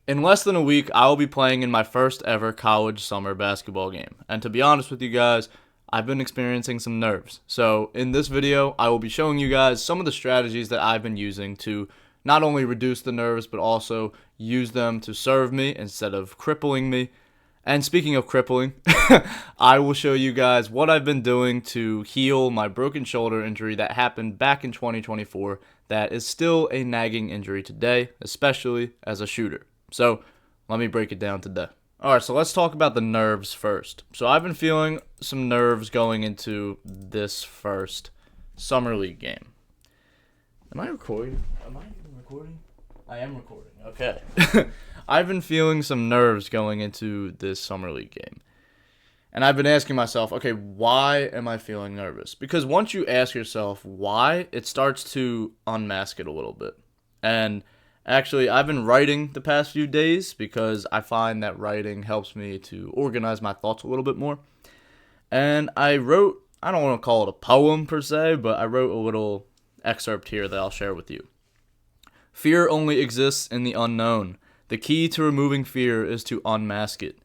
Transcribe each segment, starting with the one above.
In less than a week, I will be playing in my first ever college summer basketball game. And to be honest with you guys, I've been experiencing some nerves. So, in this video, I will be showing you guys some of the strategies that I've been using to not only reduce the nerves, but also use them to serve me instead of crippling me. And speaking of crippling, I will show you guys what I've been doing to heal my broken shoulder injury that happened back in 2024 that is still a nagging injury today, especially as a shooter. So, let me break it down today. Alright, so let's talk about the nerves first. So, I've been feeling some nerves going into this first Summer League game. Am I recording? Am I even recording? I am recording. Okay. I've been feeling some nerves going into this Summer League game. And I've been asking myself, okay, why am I feeling nervous? Because once you ask yourself why, it starts to unmask it a little bit. And actually, I've been writing the past few days because I find that writing helps me to organize my thoughts a little bit more. And I wrote, I don't want to call it a poem per se, but I wrote a little excerpt here that I'll share with you. Fear only exists in the unknown. The key to removing fear is to unmask it.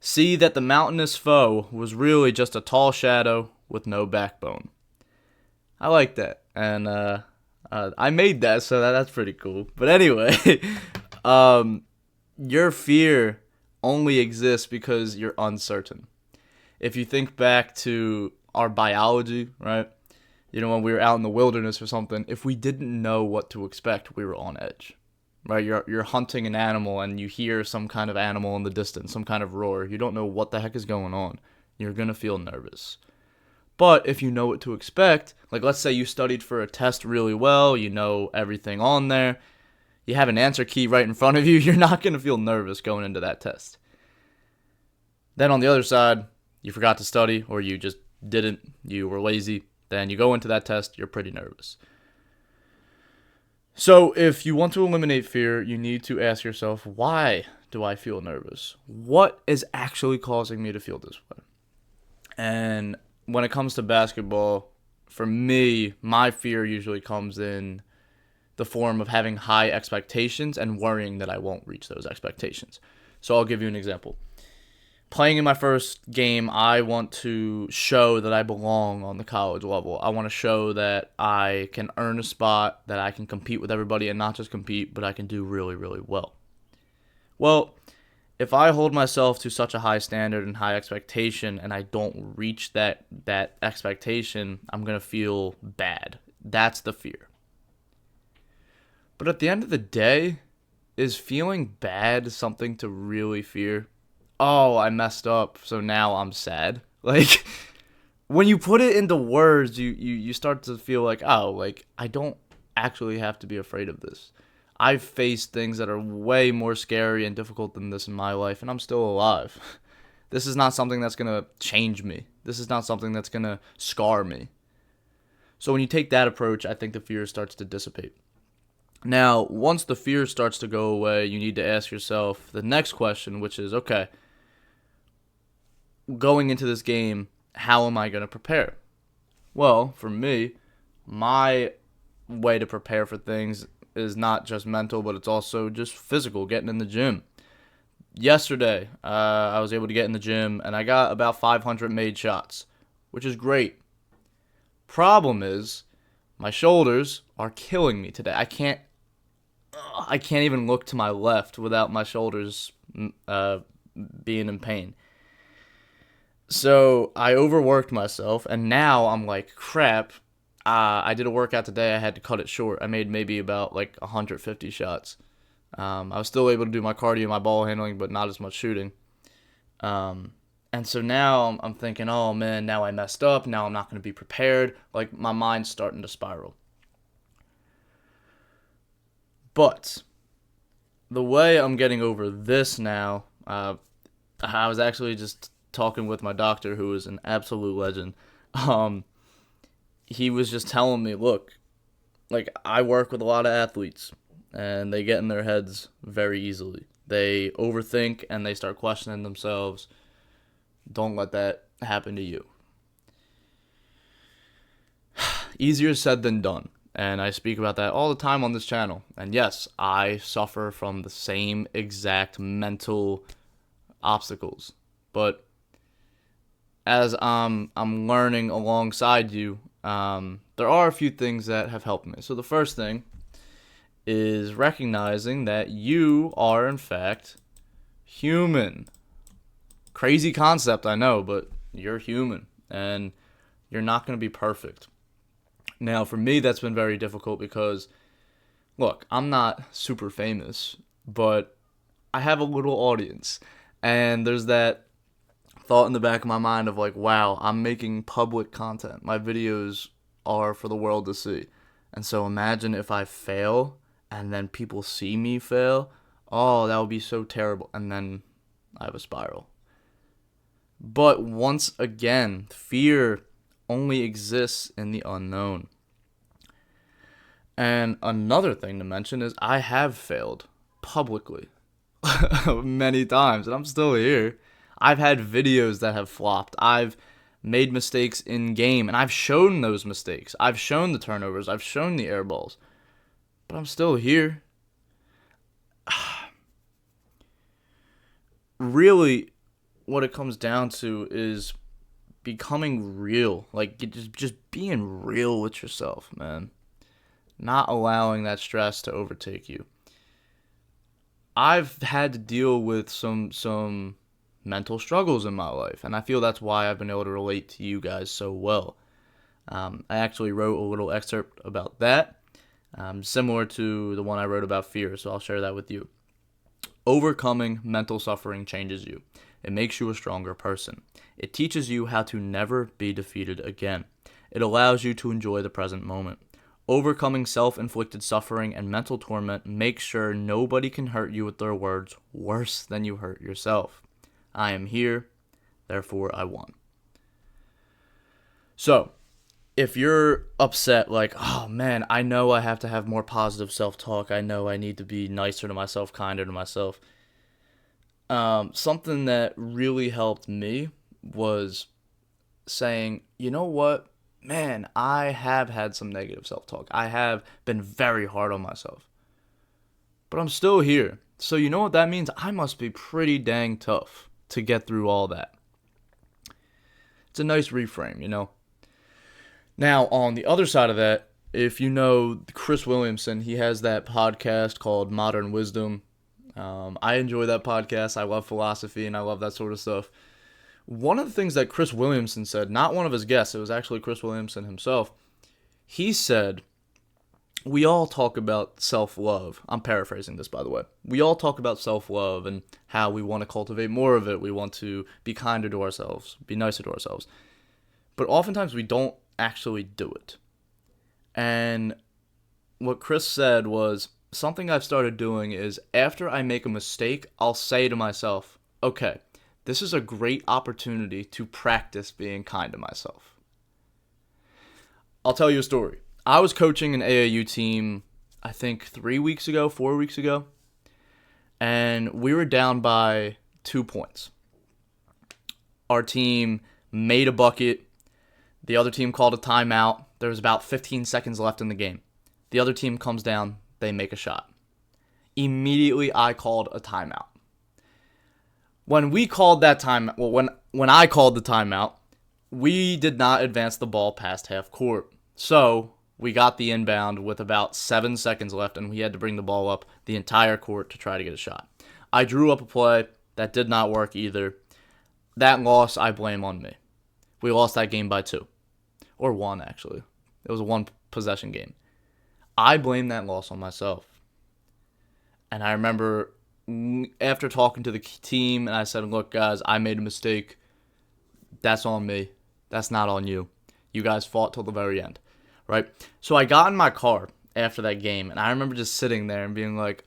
See that the mountainous foe was really just a tall shadow with no backbone. I like that, and I made that, so that's pretty cool. But anyway, your fear only exists because you're uncertain. If you think back to our biology, right? You know, when we were out in the wilderness or something, if we didn't know what to expect, we were on edge. Right, you're hunting an animal and you hear some kind of animal in the distance, some kind of roar. You don't know what the heck is going on. You're going to feel nervous. But if you know what to expect, like let's say you studied for a test really well, you know everything on there, you have an answer key right in front of you, you're not going to feel nervous going into that test. Then on the other side, you forgot to study or you just didn't, you were lazy, then you go into that test, you're pretty nervous. So, if you want to eliminate fear, you need to ask yourself, why do I feel nervous? What is actually causing me to feel this way? And when it comes to basketball, for me, my fear usually comes in the form of having high expectations and worrying that I won't reach those expectations. So, I'll give you an example. Playing in my first game, I want to show that I belong on the college level. I want to show that I can earn a spot, that I can compete with everybody, and not just compete, but I can do really, really well. Well, if I hold myself to such a high standard and high expectation and I don't reach that expectation, I'm going to feel bad. That's the fear. But at the end of the day, is feeling bad something to really fear? Oh, I messed up, so now I'm sad. Like, when you put it into words, you start to feel like, oh, like, I don't actually have to be afraid of this. I've faced things that are way more scary and difficult than this in my life, and I'm still alive. This is not something that's going to change me. This is not something that's going to scar me. So when you take that approach, I think the fear starts to dissipate. Now, once the fear starts to go away, you need to ask yourself the next question, which is, okay, going into this game, how am I going to prepare? Well, for me, my way to prepare for things is not just mental, but it's also just physical, getting in the gym. Yesterday, I was able to get in the gym, and I got about 500 made shots, which is great. Problem is, my shoulders are killing me today. I can't even look to my left without my shoulders being in pain. So I overworked myself, and now I'm like, crap. I did a workout today. I had to cut it short. I made maybe about like 150 shots. I was still able to do my cardio, my ball handling, but not as much shooting. And so now I'm thinking, oh man, now I messed up. Now I'm not going to be prepared. Like my mind's starting to spiral. But the way I'm getting over this now, I was actually just talking with my doctor, who is an absolute legend. He was just telling me, look, like I work with a lot of athletes, and they get in their heads very easily. They overthink and they start questioning themselves. Don't let that happen to you. Easier said than done. And I speak about that all the time on this channel. And yes, I suffer from the same exact mental obstacles. But as I'm learning alongside you, there are a few things that have helped me. So the first thing is recognizing that you are, in fact, human. Crazy concept, I know, but you're human. And you're not going to be perfect. Now, for me, that's been very difficult because, look, I'm not super famous, but I have a little audience. And there's that thought in the back of my mind of like, wow, I'm making public content. My videos are for the world to see. And so imagine if I fail and then people see me fail. Oh, that would be so terrible. And then I have a spiral. But once again, fear only exists in the unknown. And another thing to mention is I have failed publicly many times, and I'm still here. I've had videos that have flopped. I've made mistakes in game, and I've shown those mistakes. I've shown the turnovers. I've shown the air balls. But I'm still here. Really, what it comes down to is becoming real. Like, just being real with yourself, man. Not allowing that stress to overtake you. I've had to deal with some mental struggles in my life, and I feel that's why I've been able to relate to you guys so well. I actually wrote a little excerpt about that, similar to the one I wrote about fear, so I'll share that with you. Overcoming mental suffering changes you. It makes you a stronger person. It teaches you how to never be defeated again. It allows you to enjoy the present moment. Overcoming self-inflicted suffering and mental torment makes sure nobody can hurt you with their words worse than you hurt yourself. I am here, therefore I won. So, if you're upset, like, oh man, I know I have to have more positive self-talk. I know I need to be nicer to myself, kinder to myself. Something that really helped me was saying, you know what? Man, I have had some negative self-talk. I have been very hard on myself. But I'm still here. So you know what that means? I must be pretty dang tough to get through all that. It's a nice reframe, you know? Now, on the other side of that, if you know Chris Williamson, he has that podcast called Modern Wisdom. I enjoy that podcast. I love philosophy and I love that sort of stuff. One of the things that Chris Williamson said, not one of his guests, it was actually Chris Williamson himself, he said, we all talk about self-love. I'm paraphrasing this, by the way. We all talk about self-love and how we want to cultivate more of it. We want to be kinder to ourselves, be nicer to ourselves. But oftentimes we don't actually do it. And what Chris said was, something I've started doing is after I make a mistake, I'll say to myself, okay, this is a great opportunity to practice being kind to myself. I'll tell you a story. I was coaching an AAU team, I think 4 weeks ago, and we were down by 2 points. Our team made a bucket. The other team called a timeout. There was about 15 seconds left in the game. The other team comes down. They make a shot. Immediately, I called a timeout. When we called that timeout, when I called the timeout, we did not advance the ball past half court. So we got the inbound with about 7 seconds left, and we had to bring the ball up the entire court to try to get a shot. I drew up a play that did not work either. That loss, I blame on me. We lost that game by 2. Or 1, actually. It was a 1-possession game. I blame that loss on myself. And I remember after talking to the team, and I said, look, guys, I made a mistake. That's on me. That's not on you. You guys fought till the very end, right? So I got in my car after that game, and I remember just sitting there and being like,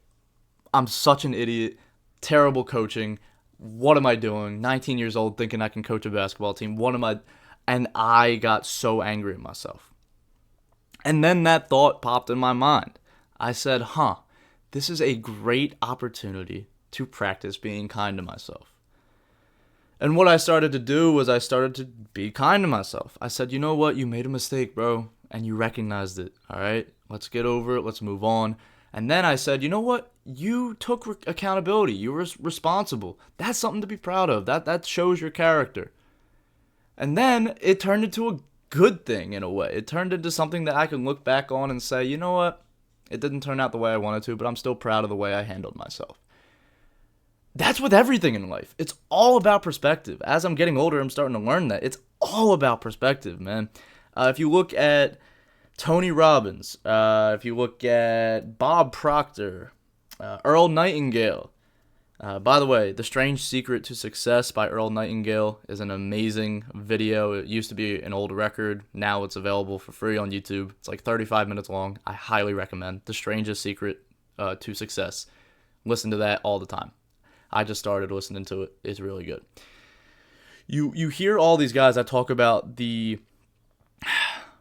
I'm such an idiot. Terrible coaching. What am I doing? 19 years old thinking I can coach a basketball team. What am I? And I got so angry at myself. And then that thought popped in my mind. I said, this is a great opportunity to practice being kind to myself. And what I started to do was I started to be kind to myself. I said, you know what? You made a mistake, bro, and you recognized it, all right? Let's get over it. Let's move on. And then I said, you know what? You took accountability. You were responsible. That's something to be proud of. That shows your character. And then it turned into a good thing in a way. It turned into something that I can look back on and say, you know what? It didn't turn out the way I wanted to, but I'm still proud of the way I handled myself. That's with everything in life. It's all about perspective. As I'm getting older, I'm starting to learn that. It's all about perspective, man. If you look at Tony Robbins, if you look at Bob Proctor, Earl Nightingale. By the way, The Strange Secret to Success by Earl Nightingale is an amazing video. It used to be an old record. Now it's available for free on YouTube. It's like 35 minutes long. I highly recommend The Strangest Secret to Success. Listen to that all the time. I just started listening to it. It's really good. You hear all these guys that talk about the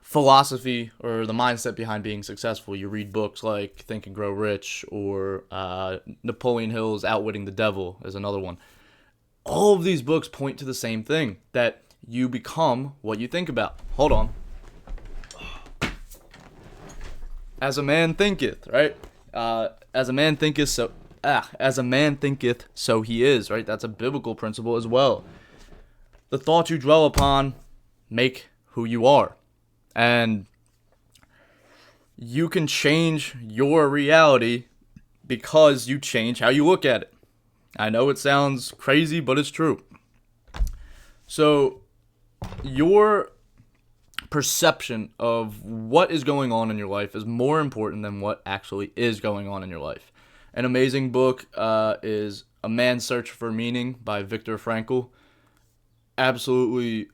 philosophy or the mindset behind being successful. You read books like Think and Grow Rich, or Napoleon Hill's Outwitting the Devil is another one. All of these books point to the same thing, that you become what you think about. Hold on. As a man thinketh, right? As a man thinketh, so he is, right? That's a biblical principle as well. The thoughts you dwell upon make who you are. And you can change your reality because you change how you look at it. I know it sounds crazy, but it's true. So your perception of what is going on in your life is more important than what actually is going on in your life. An amazing book is A Man's Search for Meaning by Viktor Frankl. Absolutely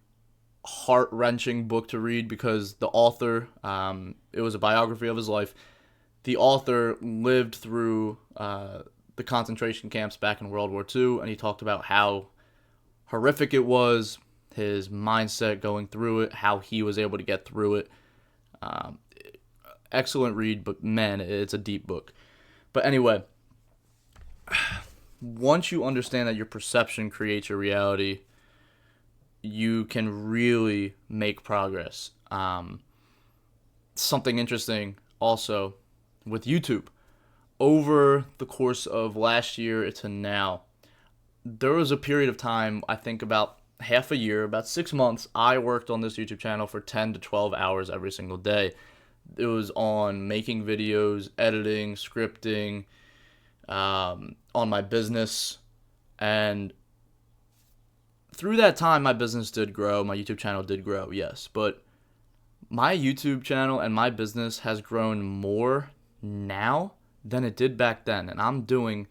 heart-wrenching book to read because the author, it was a biography of his life. The author lived through the concentration camps back in World War II, and he talked about how horrific it was, his mindset going through it, how he was able to get through it. Excellent read, but man, it's a deep book. But anyway, once you understand that your perception creates your reality, you can really make progress. Something interesting also with YouTube. Over the course of last year to now, there was a period of time, I think about half a year, about 6 months, I worked on this YouTube channel for 10 to 12 hours every single day. It was on making videos, editing, scripting, on my business, and through that time, my business did grow. My YouTube channel did grow, yes. But my YouTube channel and my business has grown more now than it did back then. And I'm doing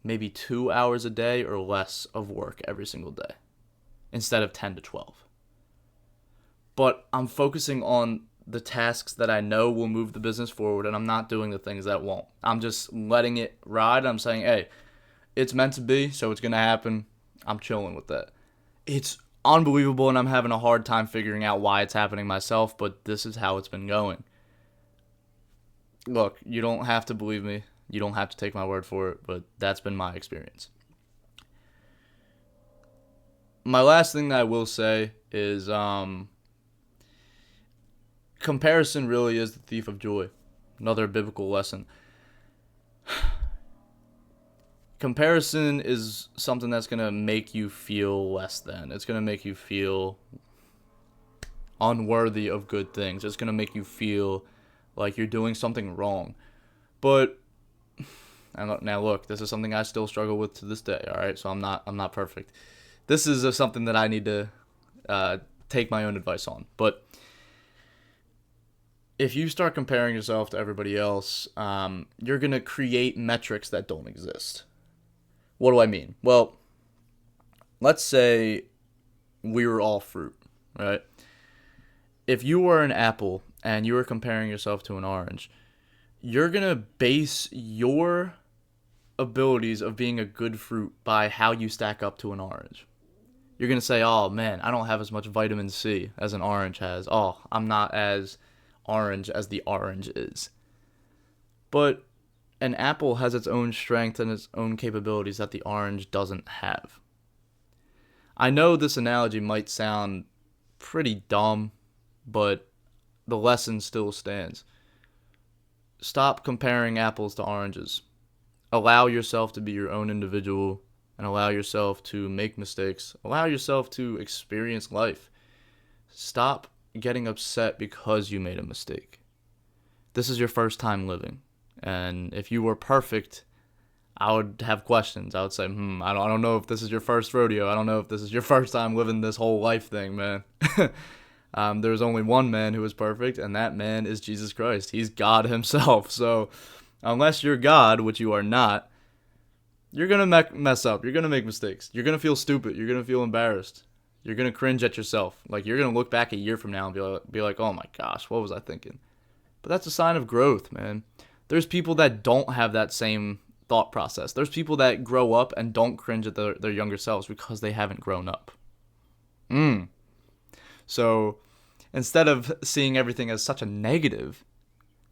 maybe 2 hours a day or less of work every single day instead of 10 to 12. But I'm focusing on the tasks that I know will move the business forward, and I'm not doing the things that won't. I'm just letting it ride. I'm saying, hey, it's meant to be, so it's going to happen. I'm chilling with that. It's unbelievable, and I'm having a hard time figuring out why it's happening myself, but this is how it's been going. Look, you don't have to believe me. You don't have to take my word for it, but that's been my experience. My last thing that I will say is comparison really is the thief of joy. Another biblical lesson. Comparison is something that's going to make you feel less than. It's going to make you feel unworthy of good things. It's going to make you feel like you're doing something wrong. But now look, this is something I still struggle with to this day, all right? So I'm not perfect. This is something that I need to take my own advice on. But if you start comparing yourself to everybody else, you're going to create metrics that don't exist. What do I mean? Well, let's say we were all fruit, right? If you were an apple and you were comparing yourself to an orange, you're going to base your abilities of being a good fruit by how you stack up to an orange. You're going to say, oh man, I don't have as much vitamin C as an orange has. Oh, I'm not as orange as the orange is. But an apple has its own strength and its own capabilities that the orange doesn't have. I know this analogy might sound pretty dumb, but the lesson still stands. stop comparing apples to oranges. Allow yourself to be your own individual and allow yourself to make mistakes. Allow yourself to experience life. Stop getting upset because you made a mistake. This is your first time living. And if you were perfect, I would have questions. I would say, I don't know if this is your first rodeo. I don't know if this is your first time living this whole life thing, man. There's only one man who is perfect, and that man is Jesus Christ. He's God himself. So unless you're God, which you are not, you're going to mess up. You're going to make mistakes. You're going to feel stupid. You're going to feel embarrassed. You're going to cringe at yourself. Like, you're going to look back a year from now and be like, oh my gosh, what was I thinking? But that's a sign of growth, man. There's people that don't have that same thought process. There's people that grow up and don't cringe at their younger selves because they haven't grown up. So instead of seeing everything as such a negative,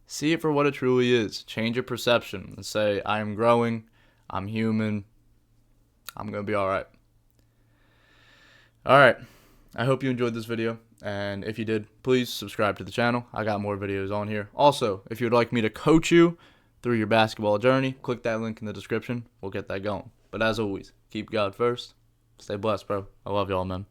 see it for what it truly is. Change your perception and say, I am growing. I'm human. I'm going to be all right. All right. I hope you enjoyed this video. And if you did, please subscribe to the channel. I got more videos on here. Also, if you would like me to coach you through your basketball journey, click that link in the description. We'll get that going. But as always, keep God first. Stay blessed, bro. I love y'all, man.